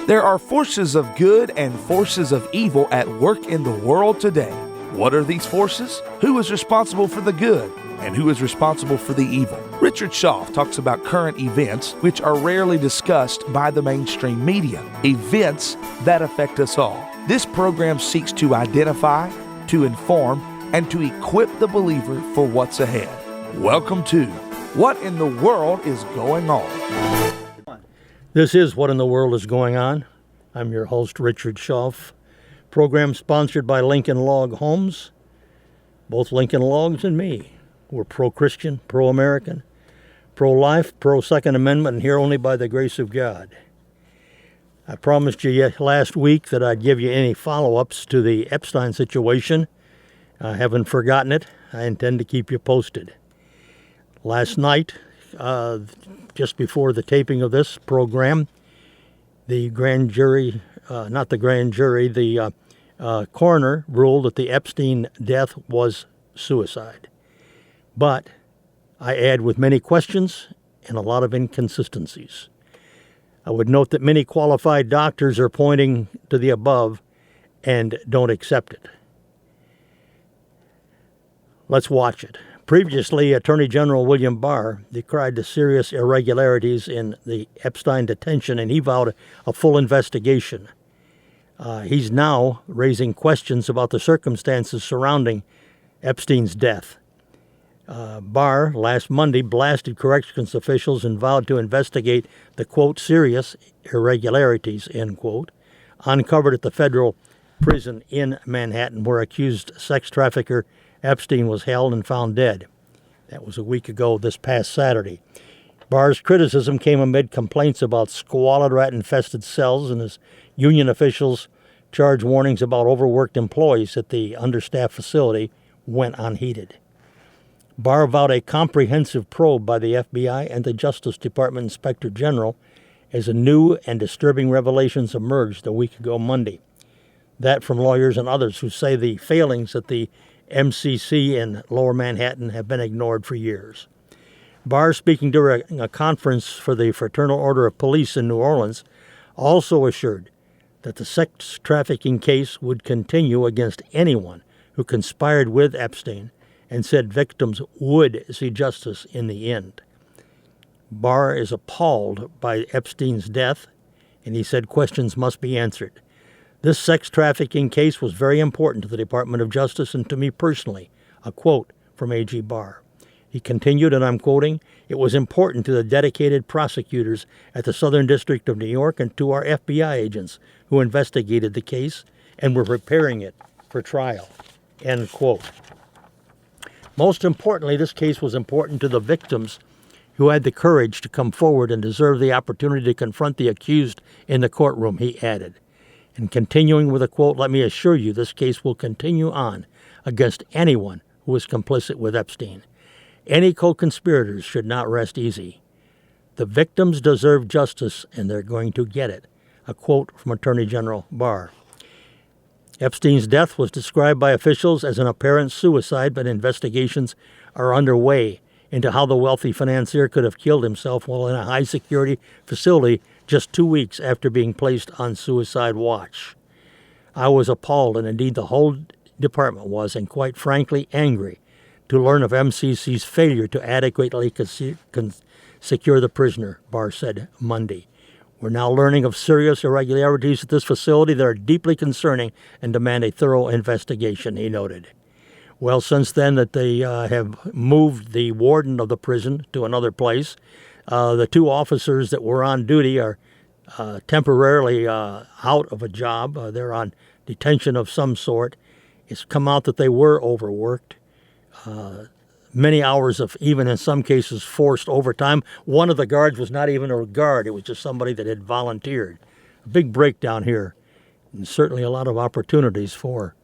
There are forces of good and forces of evil at work in the world today. What are these forces? Who is responsible for the good? And who is responsible for the evil? Richard Schaff talks about current events which are rarely discussed by the mainstream media, events that affect us all. This program seeks to identify, to inform, and to equip the believer for what's ahead. Welcome to What in the World is Going On? This is What in the World is Going On. I'm your host, Richard Schaff. Program sponsored by Lincoln Log Homes. Both Lincoln Logs and me. We're pro-Christian, pro-American, pro-life, pro-Second Amendment, and here only by the grace of God. I promised you last week that I'd give you any follow-ups to the Epstein situation. I haven't forgotten it. I intend to keep you posted. Last night, just before the taping of this program, the grand jury, the coroner ruled that the Epstein death was suicide. But I add with many questions and a lot of inconsistencies. I would note that many qualified doctors are pointing to the above and don't accept it. Let's watch it. Previously, Attorney General William Barr decried the serious irregularities in the Epstein detention, and he vowed a full investigation. He's now raising questions about the circumstances surrounding Epstein's death. Barr, last Monday, blasted corrections officials and vowed to investigate the, quote, serious irregularities, end quote, uncovered at the federal prison in Manhattan where accused sex trafficker Epstein was held and found dead. That was a week ago this past Saturday. Barr's criticism came amid complaints about squalid rat-infested cells, and his union officials charged warnings about overworked employees at the understaffed facility went unheeded. Barr vowed a comprehensive probe by the FBI and the Justice Department Inspector General as a new and disturbing revelations emerged a week ago Monday. That from lawyers and others who say the failings at the MCC in Lower Manhattan have been ignored for years. Barr, speaking during a conference for the Fraternal Order of Police in New Orleans, also assured that the sex trafficking case would continue against anyone who conspired with Epstein, and said victims would see justice in the end. Barr is appalled by Epstein's death, and he said questions must be answered. This sex trafficking case was very important to the Department of Justice and to me personally, a quote from A.G. Barr. He continued, and I'm quoting, "It was important to the dedicated prosecutors at the Southern District of New York and to our FBI agents who investigated the case and were preparing it for trial," end quote. Most importantly, this case was important to the victims who had the courage to come forward and deserve the opportunity to confront the accused in the courtroom, he added. And continuing with a quote, "Let me assure you this case will continue on against anyone who was complicit with Epstein. Any co-conspirators should not rest easy. The victims deserve justice, and they're going to get it," a quote from Attorney General Barr. Epstein's death was described by officials as an apparent suicide, but investigations are underway into how the wealthy financier could have killed himself while in a high-security facility just 2 weeks after being placed on suicide watch. I was appalled, and indeed the whole department was, and quite frankly angry, to learn of MCC's failure to adequately secure the prisoner, Barr said Monday. We're now learning of serious irregularities at this facility that are deeply concerning and demand a thorough investigation, he noted. Well, since then that they have moved the warden of the prison to another place, the two officers that were on duty are temporarily out of a job. They're on detention of some sort. It's come out that they were overworked. Many hours of, even in some cases, forced overtime. One of the guards was not even a guard. It was just somebody that had volunteered. A big breakdown here, and certainly a lot of opportunities for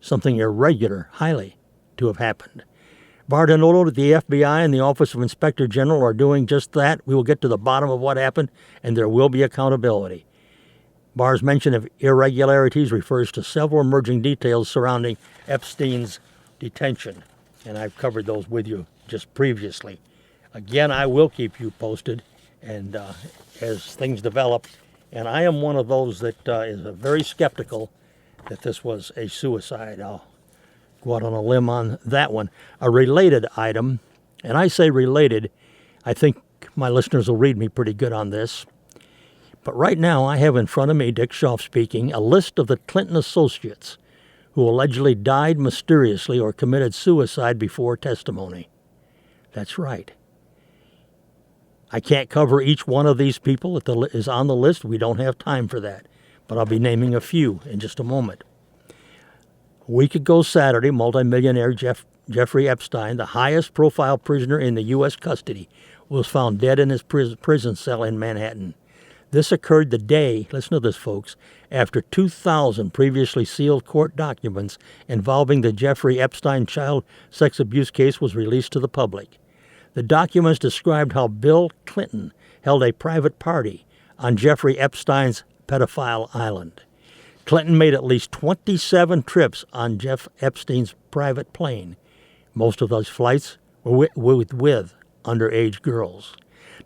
something irregular, highly, to have happened. Barr noted that the FBI and the Office of Inspector General are doing just that. We will get to the bottom of what happened, and there will be accountability. Barr's mention of irregularities refers to several emerging details surrounding Epstein's detention, and I've covered those with you just previously. Again, I will keep you posted, and as things develop, And I am one of those that is very skeptical that this was a suicide. I'll go out on a limb on that one. A related item, and I say related, I think my listeners will read me pretty good on this. But right now I have in front of me, Dick Schaaf speaking, a list of the Clinton associates who allegedly died mysteriously or committed suicide before testimony. That's right. I can't cover each one of these people that is on the list. We don't have time for that. But I'll be naming a few in just a moment. A week ago Saturday, multimillionaire Jeffrey Epstein, the highest profile prisoner in the U.S. custody, was found dead in his prison cell in Manhattan. This occurred the day, listen to this folks, after 2,000 previously sealed court documents involving the Jeffrey Epstein child sex abuse case was released to the public. The documents described how Bill Clinton held a private party on Jeffrey Epstein's pedophile island. Clinton made at least 27 trips on Jeff Epstein's private plane. Most of those flights were with underage girls.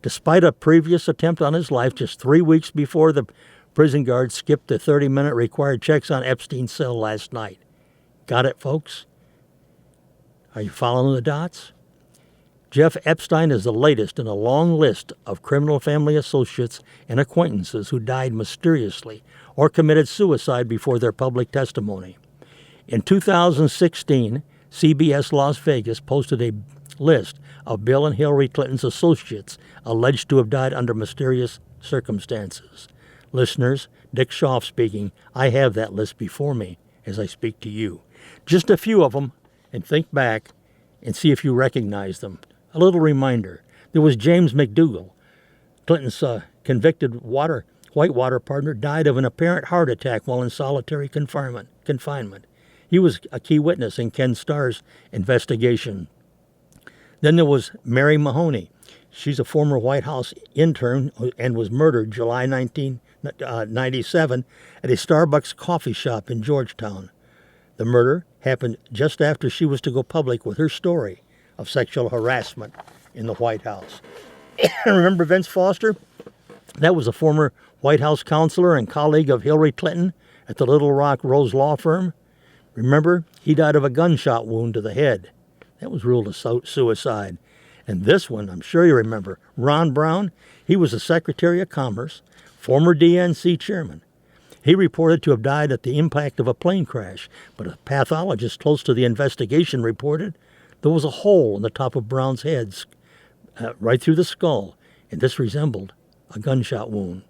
Despite a previous attempt on his life just 3 weeks before the prison guards skipped the 30-minute required checks on Epstein's cell last night. Got it, folks? Are you following the dots? Jeff Epstein is the latest in a long list of criminal family associates and acquaintances who died mysteriously or committed suicide before their public testimony. In 2016, CBS Las Vegas posted a list of Bill and Hillary Clinton's associates alleged to have died under mysterious circumstances. Listeners, Dick Schaaf speaking, I have that list before me as I speak to you. Just a few of them, and think back and see if you recognize them. A little reminder, there was James McDougal. Clinton's convicted whitewater partner died of an apparent heart attack while in solitary confinement. He was a key witness in Ken Starr's investigation. Then there was Mary Mahoney. She's a former White House intern and was murdered July 1997 at a Starbucks coffee shop in Georgetown. The murder happened just after she was to go public with her story of sexual harassment in the White House. Remember Vince Foster? That was a former White House counselor and colleague of Hillary Clinton at the Little Rock Rose law firm. Remember, he died of a gunshot wound to the head. That was ruled a suicide. And this one, I'm sure you remember, Ron Brown. He was the Secretary of Commerce, former DNC chairman. He reported to have died at the impact of a plane crash, but a pathologist close to the investigation reported there was a hole in the top of Brown's head, right through the skull, and this resembled a gunshot wound.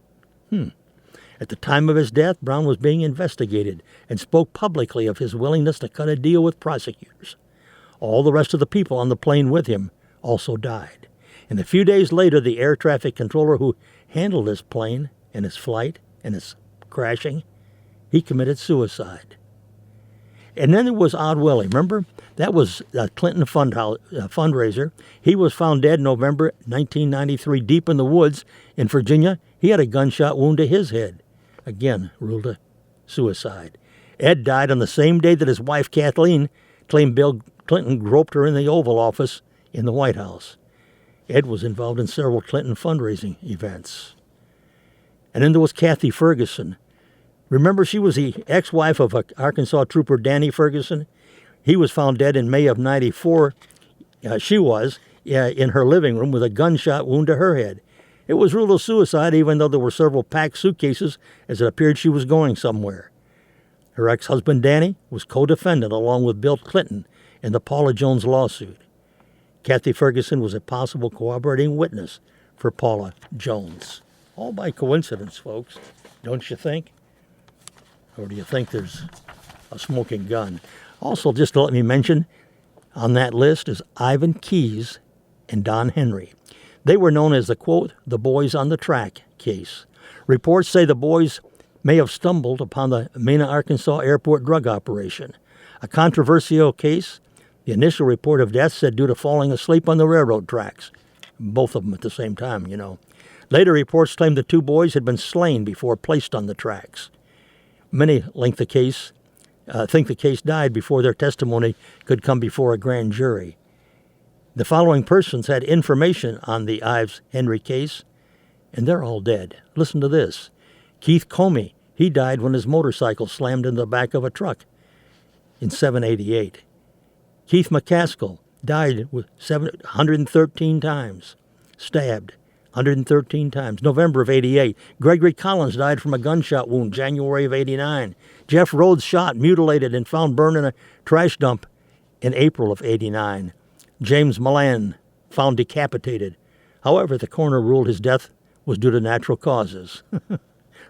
At the time of his death, Brown was being investigated and spoke publicly of his willingness to cut a deal with prosecutors. All the rest of the people on the plane with him also died. And a few days later, the air traffic controller who handled his plane and his flight and his crashing, he committed suicide. And then there was Odd Willie. Remember? That was a Clinton fundraiser. He was found dead November 1993 deep in the woods in Virginia. He had a gunshot wound to his head. Again, ruled a suicide. Ed died on the same day that his wife Kathleen claimed Bill Clinton groped her in the Oval Office in the White House. Ed was involved in several Clinton fundraising events. And then there was Kathy Ferguson. Remember, she was the ex-wife of Arkansas trooper Danny Ferguson. He was found dead in May of 94. She was in her living room with a gunshot wound to her head. It was ruled a suicide even though there were several packed suitcases as it appeared she was going somewhere. Her ex-husband Danny was co-defendant along with Bill Clinton in the Paula Jones lawsuit. Kathy Ferguson was a possible corroborating witness for Paula Jones. All by coincidence, folks, don't you think? Or do you think there's a smoking gun? Also, just to let me mention, on that list is Ivan Keyes and Don Henry. They were known as the, quote, the boys on the track case. Reports say the boys may have stumbled upon the Mena, Arkansas airport drug operation. A controversial case, the initial report of death said due to falling asleep on the railroad tracks. Both of them at the same time, you know. Later reports claimed the two boys had been slain before placed on the tracks. Many think the case died before their testimony could come before a grand jury. The following persons had information on the Ives Henry case, and they're all dead. Listen to this. Keith Comey, he died when his motorcycle slammed into the back of a truck in 788. Keith McCaskill died with 113 times, stabbed 113 times. November of 88. Gregory Collins died from a gunshot wound, January of 89. Jeff Rhodes shot, mutilated, and found burned in a trash dump in April of 89. James Milan found decapitated. However, the coroner ruled his death was due to natural causes.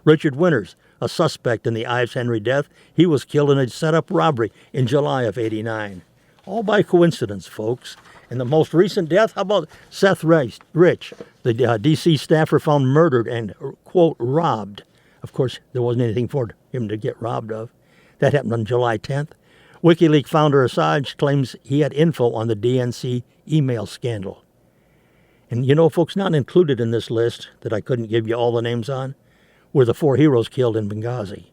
Richard Winters, a suspect in the Ives Henry death, he was killed in a set-up robbery in July of 89. All by coincidence, folks. And the most recent death, how about Seth Rich, the D.C. staffer found murdered and, quote, robbed. Of course, there wasn't anything for him to get robbed of. That happened on July 10th. WikiLeaks founder Assange claims he had info on the DNC email scandal. And you know, folks, not included in this list that I couldn't give you all the names on were the 4 heroes killed in Benghazi.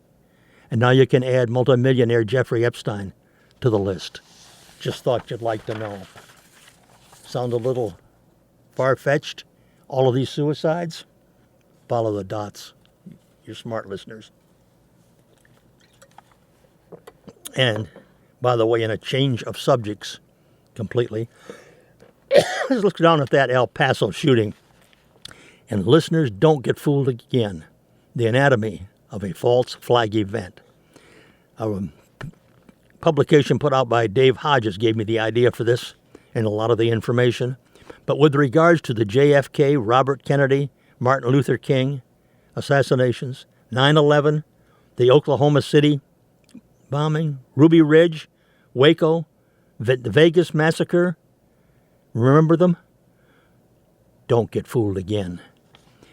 And now you can add multimillionaire Jeffrey Epstein to the list. Just thought you'd like to know. Sound a little far-fetched? All of these suicides? Follow the dots. You're smart listeners. And, by the way, in a change of subjects completely, let's look down at that El Paso shooting. And listeners, don't get fooled again. The anatomy of a false flag event. A publication put out by Dave Hodges gave me the idea for this and a lot of the information. But with regards to the JFK, Robert Kennedy, Martin Luther King assassinations, 9/11, the Oklahoma City bombing, Ruby Ridge, Waco, the Vegas massacre, remember them? Don't get fooled again.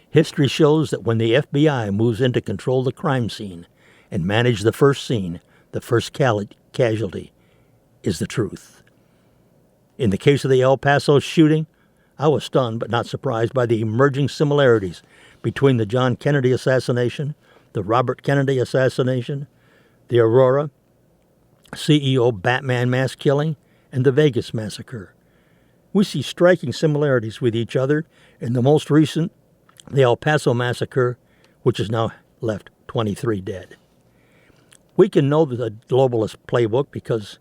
History shows that when the FBI moves in to control the crime scene and manage the first scene, the first casualty is the truth. In the case of the El Paso shooting, I was stunned but not surprised by the emerging similarities between the John Kennedy assassination, the Robert Kennedy assassination, the Aurora CEO Batman mass killing, and the Vegas massacre. We see striking similarities with each other in the most recent, the El Paso massacre, which has now left 23 dead. We can know the globalist playbook because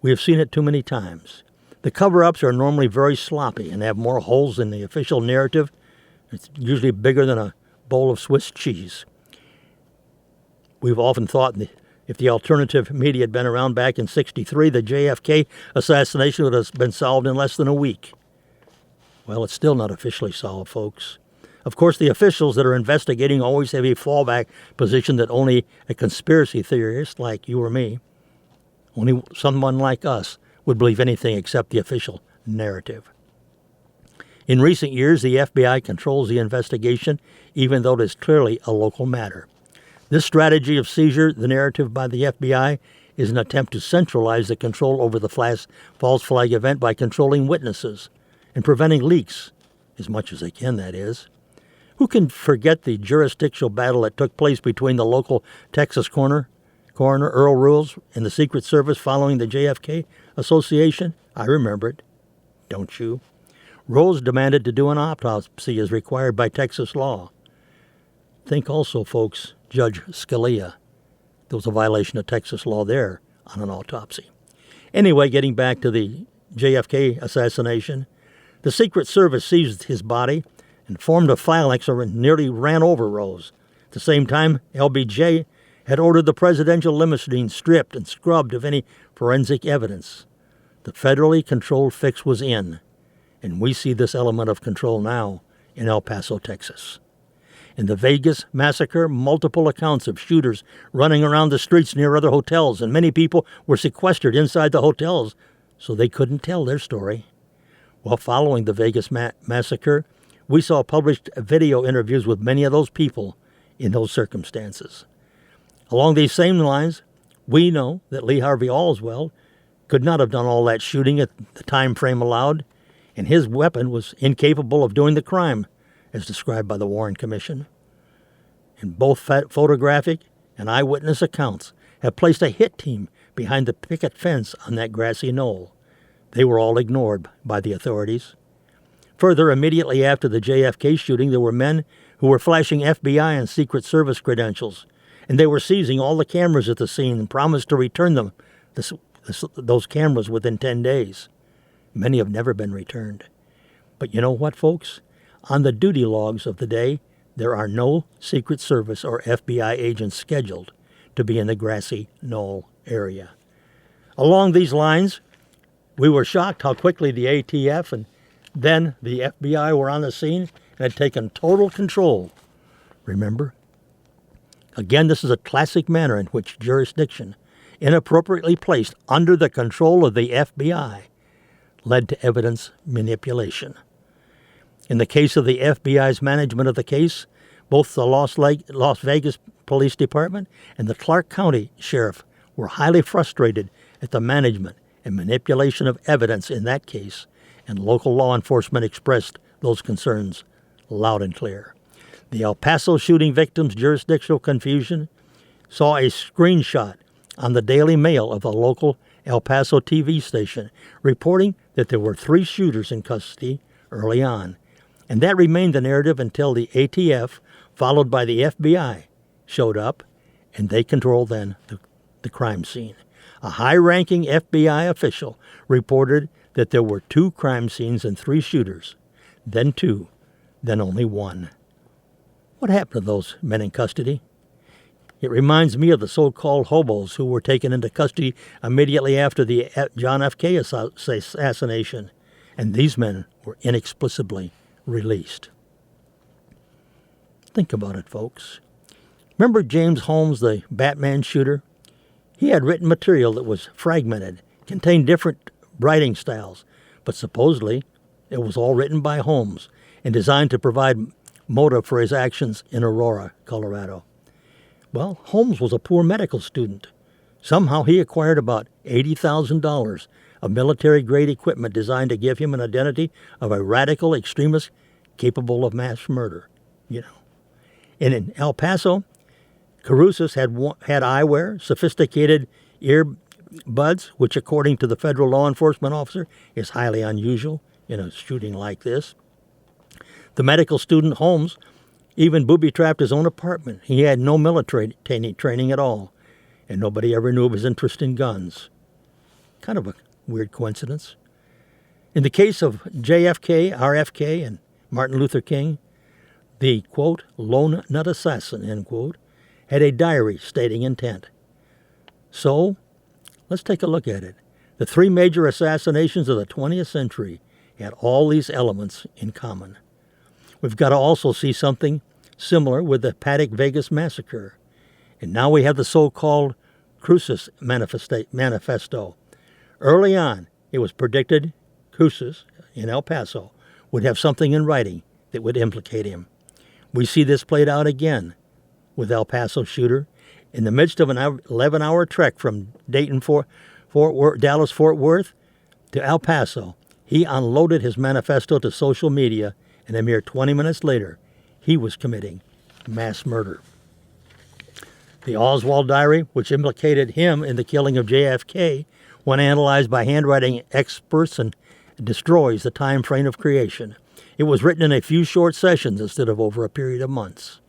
we have seen it too many times. The cover-ups are normally very sloppy and have more holes in the official narrative. It's usually bigger than a bowl of Swiss cheese. We've often thought if the alternative media had been around back in '63, the JFK assassination would have been solved in less than a week. Well, it's still not officially solved, folks. Of course, the officials that are investigating always have a fallback position that only a conspiracy theorist like you or me, only someone like us, would believe anything except the official narrative. In recent years, the FBI controls the investigation, even though it is clearly a local matter. This strategy of seizure, the narrative by the FBI, is an attempt to centralize the control over the false flag event by controlling witnesses and preventing leaks, as much as they can, that is. Who can forget the jurisdictional battle that took place between the local Texas coroner Earl Rules and the Secret Service following the JFK association? I remember it. Don't you? Rose demanded to do an autopsy as required by Texas law. Think also, folks, Judge Scalia. There was a violation of Texas law there on an autopsy. Anyway, getting back to the JFK assassination, the Secret Service seized his body and formed a phalanx and nearly ran over Rose. At the same time, LBJ had ordered the presidential limousine stripped and scrubbed of any forensic evidence. The federally controlled fix was in, and we see this element of control now in El Paso, Texas. In the Vegas massacre, multiple accounts of shooters running around the streets near other hotels, and many people were sequestered inside the hotels so they couldn't tell their story. While following the Vegas massacre, we saw published video interviews with many of those people in those circumstances. Along these same lines, we know that Lee Harvey Oswald could not have done all that shooting at the time frame allowed, and his weapon was incapable of doing the crime, as described by the Warren Commission. And both photographic and eyewitness accounts have placed a hit team behind the picket fence on that grassy knoll. They were all ignored by the authorities. Further, immediately after the JFK shooting, there were men who were flashing FBI and Secret Service credentials, and they were seizing all the cameras at the scene and promised to return them, those cameras, within 10 days. Many have never been returned. But you know what, folks? On the duty logs of the day, there are no Secret Service or FBI agents scheduled to be in the grassy knoll area. Along these lines, we were shocked how quickly the ATF and then the FBI were on the scene and had taken total control. Remember? Again, this is a classic manner in which jurisdiction, inappropriately placed under the control of the FBI, led to evidence manipulation. In the case of the FBI's management of the case, both the Las Vegas Police Department and the Clark County Sheriff were highly frustrated at the management and manipulation of evidence in that case, and local law enforcement expressed those concerns loud and clear. The El Paso shooting victims' jurisdictional confusion saw a screenshot on the Daily Mail of the local El Paso TV station reporting that there were 3 shooters in custody early on, and that remained the narrative until the ATF, followed by the FBI, showed up, and they controlled then the crime scene. A high-ranking FBI official reported that there were 2 crime scenes and 3 shooters, then 2, then only 1. What happened to those men in custody? It reminds me of the so-called hobos who were taken into custody immediately after the John F. Kennedy assassination, and these men were inexplicably released. Think about it, folks. Remember James Holmes, the Batman shooter? He had written material that was fragmented, contained different writing styles, but supposedly it was all written by Holmes and designed to provide motive for his actions in Aurora, Colorado. Well, Holmes was a poor medical student. Somehow he acquired about $80,000 of military-grade equipment designed to give him an identity of a radical extremist capable of mass murder. And in El Paso, Carusis had eyewear, sophisticated earbuds, which according to the federal law enforcement officer is highly unusual in a shooting like this. The medical student Holmes even booby-trapped his own apartment. He had no military training at all, and nobody ever knew of his interest in guns. Kind of a weird coincidence. In the case of JFK, RFK, and Martin Luther King, the, quote, lone nut assassin, end quote, had a diary stating intent. So, let's take a look at it. The 3 major assassinations of the 20th century had all these elements in common. We've got to also see something similar with the Paddock Vegas massacre. And now we have the so-called Crucis manifesto. Early on, it was predicted Crucis in El Paso would have something in writing that would implicate him. We see this played out again with El Paso shooter. In the midst of an 11-hour trek from Dallas-Fort Worth to El Paso, he unloaded his manifesto to social media, and a mere 20 minutes later, he was committing mass murder. The Oswald diary, which implicated him in the killing of JFK, when analyzed by handwriting experts, and destroys the time frame of creation. It was written in a few short sessions instead of over a period of months.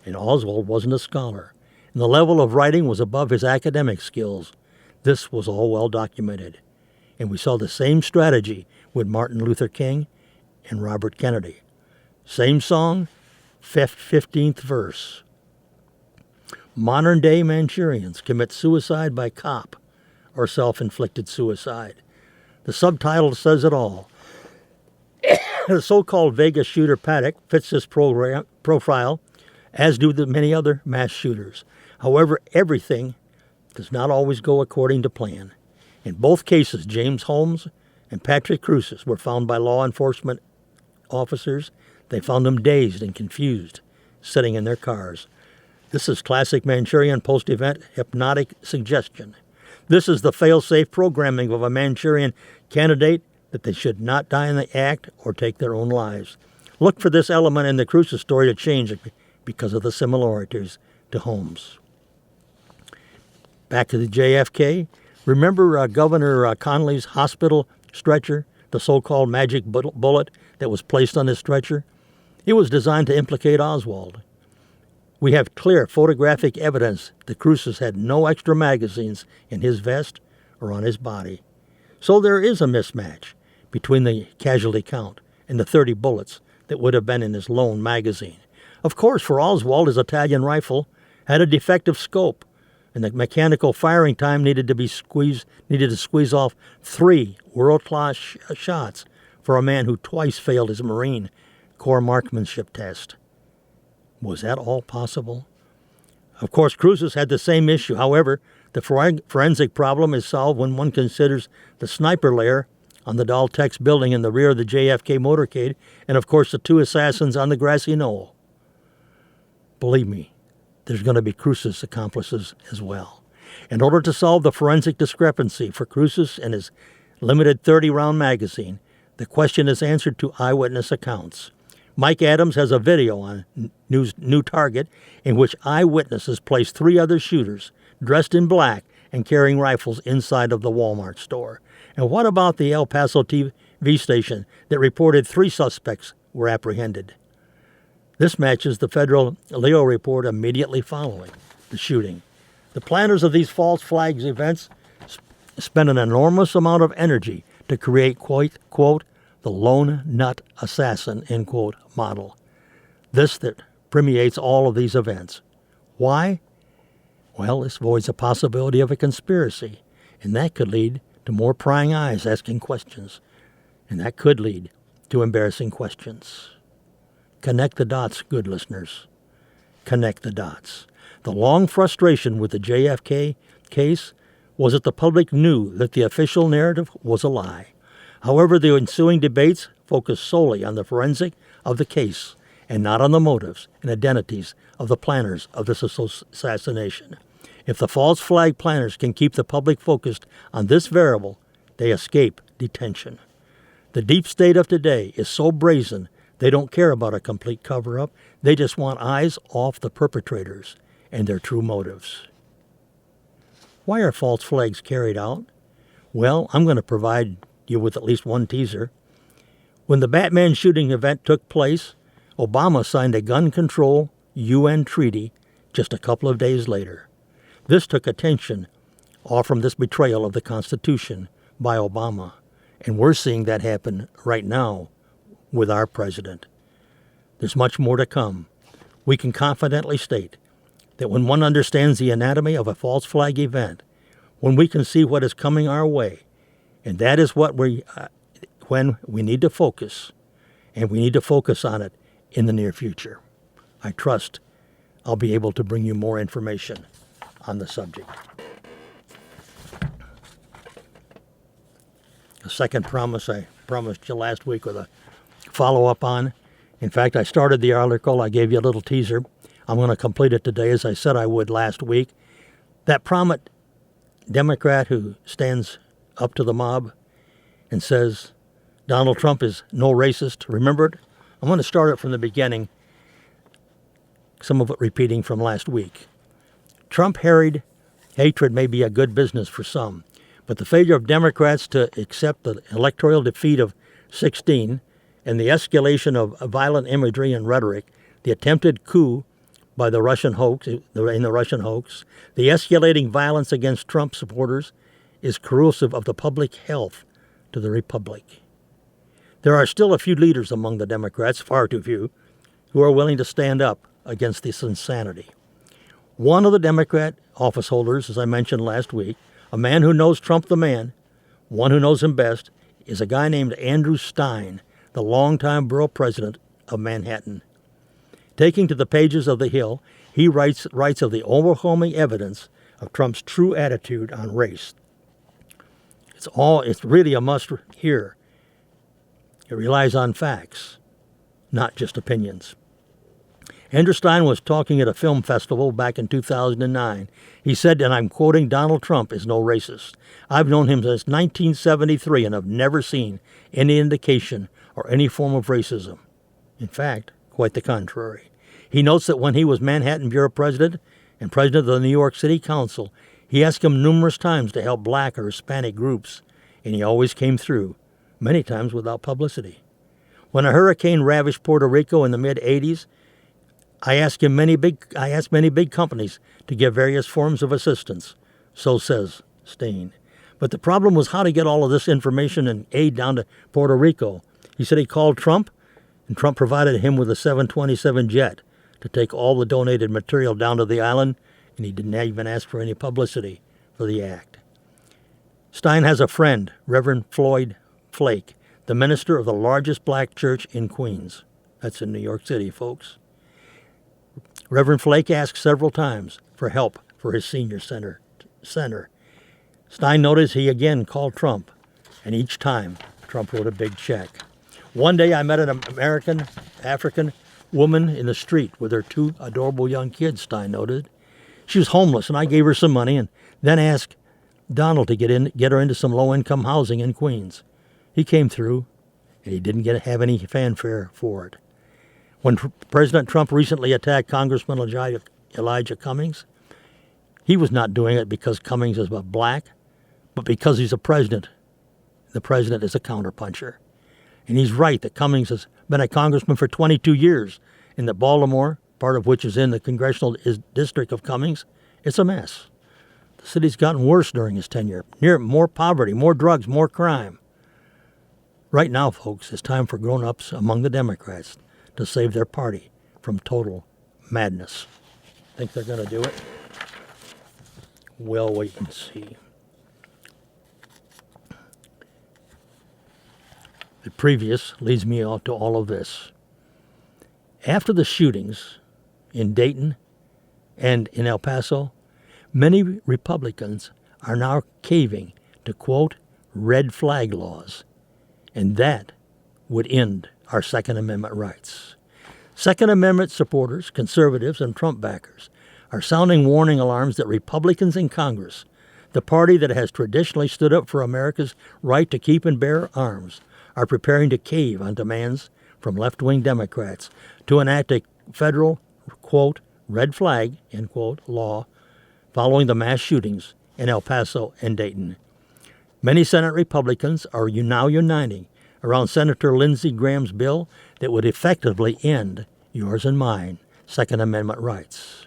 And Oswald wasn't a scholar, and the level of writing was above his academic skills. This was all well documented. And we saw the same strategy with Martin Luther King and Robert Kennedy. Same song, 15th verse. Modern-day Manchurians commit suicide by cop or self-inflicted suicide. The subtitle says it all. The so-called Vegas shooter Paddock fits this profile, as do the many other mass shooters. However, everything does not always go according to plan. In both cases, James Holmes and Patrick Crucis were found by law enforcement officers. They found them dazed and confused, sitting in their cars. This is classic Manchurian post-event hypnotic suggestion. This is the fail-safe programming of a Manchurian candidate that they should not die in the act or take their own lives. Look for this element in the Crucis story to change because of the similarities to Holmes. Back to the JFK. Remember Governor Connolly's hospital stretcher, the so-called magic bullet that was placed on his stretcher? It was designed to implicate Oswald. We have clear photographic evidence that Cruces had no extra magazines in his vest or on his body. So there is a mismatch between the casualty count and the 30 bullets that would have been in his lone magazine. Of course, for Oswald, his Italian rifle had a defective scope, and the mechanical firing time needed to squeeze off 3 world-class shots for a man who twice failed his Marine Corps marksmanship test. Was that all possible? Of course, Cruces had the same issue. However, the forensic problem is solved when one considers the sniper lair on the Daltex building in the rear of the JFK motorcade, and of course the 2 assassins on the grassy knoll. Believe me, there's going to be Cruces accomplices as well. In order to solve the forensic discrepancy for Cruces and his limited 30-round magazine, the question is answered to eyewitness accounts. Mike Adams has a video on New Target in which eyewitnesses place 3 other shooters dressed in black and carrying rifles inside of the Walmart store. And what about the El Paso TV station that reported 3 suspects were apprehended? This matches the federal Leo report immediately following the shooting. The planners of these false flags events spent an enormous amount of energy to create, quote, the lone nut assassin, end quote, model. This that permeates all of these events. Why? Well, this avoids the possibility of a conspiracy, and that could lead to more prying eyes asking questions, and that could lead to embarrassing questions. Connect the dots, good listeners. Connect the dots. The long frustration with the JFK case was that the public knew that the official narrative was a lie. However, the ensuing debates focused solely on the forensic of the case and not on the motives and identities of the planners of this assassination. If the false flag planners can keep the public focused on this variable, they escape detention. The deep state of today is so brazen, they don't care about a complete cover-up. They just want eyes off the perpetrators and their true motives. Why are false flags carried out? Well, I'm going to provide you with at least one teaser. When the Batman shooting event took place, Obama signed a gun control UN treaty just a couple of days later. This took attention off from this betrayal of the Constitution by Obama, and we're seeing that happen right now with our president. There's much more to come. We can confidently state that when one understands the anatomy of a false flag event, when we can see what is coming our way, and that is what when we need to focus, and we need to focus on it in the near future. I trust I'll be able to bring you more information on the subject. A second promise I promised you last week with a follow-up on. In fact, I started the article. I gave you a little teaser. I'm going to complete it today as I said I would last week. That prominent Democrat who stands up to the mob and says Donald Trump is no racist. Remember it? I'm going to start it from the beginning, some of it repeating from last week. Trump harried hatred may be a good business for some, but the failure of Democrats to accept the electoral defeat of 16 and the escalation of violent imagery and rhetoric, the attempted coup by the Russian hoax, the escalating violence against Trump supporters is corrosive of the public health to the republic. There are still a few leaders among the Democrats, far too few, who are willing to stand up against this insanity. One of the Democrat office holders, as I mentioned last week, a man who knows Trump the man, one who knows him best, is a guy named Andrew Stein, the longtime borough president of Manhattan. Taking to the pages of The Hill, he writes of the overwhelming evidence of Trump's true attitude on race. It's really a must hear. It relies on facts, not just opinions. Andrew Stein was talking at a film festival back in 2009. He said, and I'm quoting, "Donald Trump is no racist. I've known him since 1973 and have never seen any indication or any form of racism. In fact, quite the contrary." He notes that when he was Manhattan Bureau President and President of the New York City Council, he asked him numerous times to help black or Hispanic groups, and he always came through, many times without publicity. When a hurricane ravaged Puerto Rico in the mid-'80s, I asked many big companies to give various forms of assistance, so says Steen. But the problem was how to get all of this information and aid down to Puerto Rico. He said he called Trump, and Trump provided him with a 727 jet to take all the donated material down to the island, and he didn't even ask for any publicity for the act. Stein has a friend, Reverend Floyd Flake, the minister of the largest black church in Queens. That's in New York City, folks. Reverend Flake asked several times for help for his senior center. Stein noticed he again called Trump, and each time Trump wrote a big check. One day I met an African woman in the street with her 2 adorable young kids, Stein noted. She was homeless, and I gave her some money and then asked Donald to get her into some low-income housing in Queens. He came through, and he didn't have any fanfare for it. When President Trump recently attacked Congressman Elijah Cummings, he was not doing it because Cummings is black, but because he's a president. The president is a counterpuncher. And he's right that Cummings has been a congressman for 22 years, and that Baltimore, part of which is in the congressional district of Cummings, it's a mess. The city's gotten worse during his tenure. More poverty, more drugs, more crime. Right now, folks, it's time for grown-ups among the Democrats to save their party from total madness. Think they're going to do it? We'll wait and see. The previous leads me out to all of this. After the shootings in Dayton and in El Paso, many Republicans are now caving to, quote, red flag laws, and that would end our Second Amendment rights. Second Amendment supporters, conservatives, and Trump backers are sounding warning alarms that Republicans in Congress, the party that has traditionally stood up for America's right to keep and bear arms, are preparing to cave on demands from left-wing Democrats to enact a federal, quote, red flag, end quote, law following the mass shootings in El Paso and Dayton. Many Senate Republicans are now uniting around Senator Lindsey Graham's bill that would effectively end yours and mine Second Amendment rights.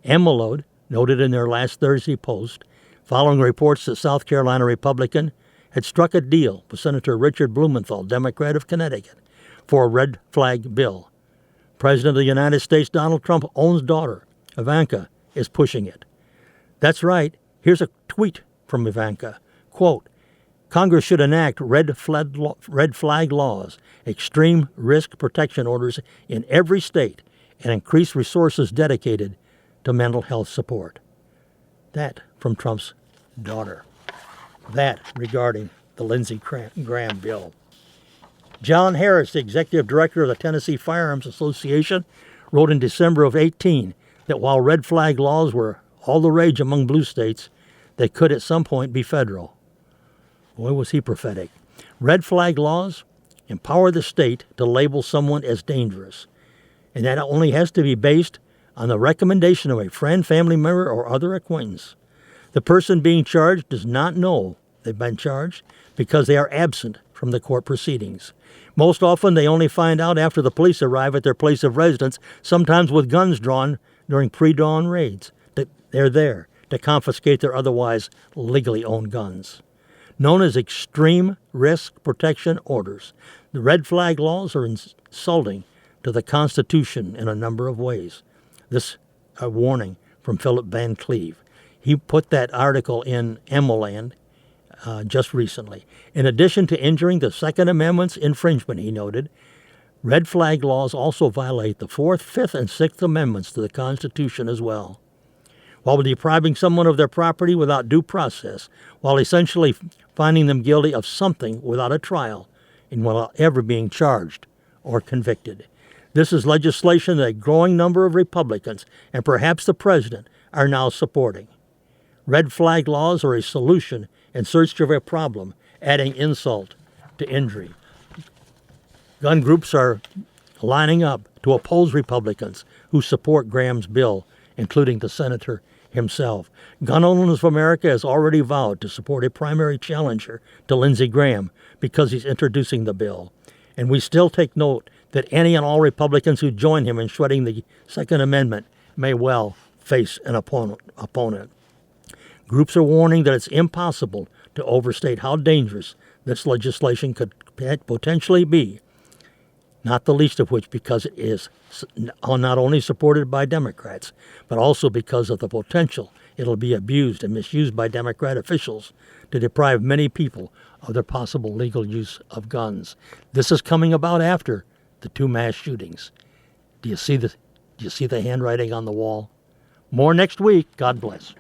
Emmelode noted in their last Thursday post, following reports that South Carolina Republican had struck a deal with Senator Richard Blumenthal, Democrat of Connecticut, for a red flag bill. President of the United States Donald Trump's own daughter, Ivanka, is pushing it. That's right. Here's a tweet from Ivanka. Quote, Congress should enact red flag laws, extreme risk protection orders in every state, and increase resources dedicated to mental health support. That from Trump's daughter. That regarding the Lindsey Graham bill. John Harris, the executive director of the Tennessee Firearms Association, wrote in December of 2018 that while red flag laws were all the rage among blue states, they could at some point be federal. Boy, was he prophetic. Red flag laws empower the state to label someone as dangerous, and that only has to be based on the recommendation of a friend, family member, or other acquaintance. The person being charged does not know they've been charged because they are absent from the court proceedings. Most often, they only find out after the police arrive at their place of residence, sometimes with guns drawn during pre-dawn raids. That they're there to confiscate their otherwise legally owned guns. Known as extreme risk protection orders, the red flag laws are insulting to the Constitution in a number of ways. This a warning from Philip Van Cleve. He put that article in Emmeland just recently. In addition to injuring the Second Amendment's infringement, he noted, red flag laws also violate the Fourth, Fifth, and Sixth Amendments to the Constitution as well. While depriving someone of their property without due process, while essentially finding them guilty of something without a trial, and without ever being charged or convicted. This is legislation that a growing number of Republicans, and perhaps the president, are now supporting. Red flag laws are a solution in search of a problem, adding insult to injury. Gun groups are lining up to oppose Republicans who support Graham's bill, including the senator himself. Gun Owners of America has already vowed to support a primary challenger to Lindsey Graham because he's introducing the bill. And we still take note that any and all Republicans who join him in shredding the Second Amendment may well face an opponent. Groups are warning that it's impossible to overstate how dangerous this legislation could potentially be, not the least of which because it is not only supported by Democrats, but also because of the potential it'll be abused and misused by Democrat officials to deprive many people of their possible legal use of guns. This is coming about after the 2 mass shootings. Do you see the handwriting on the wall? More next week. God bless.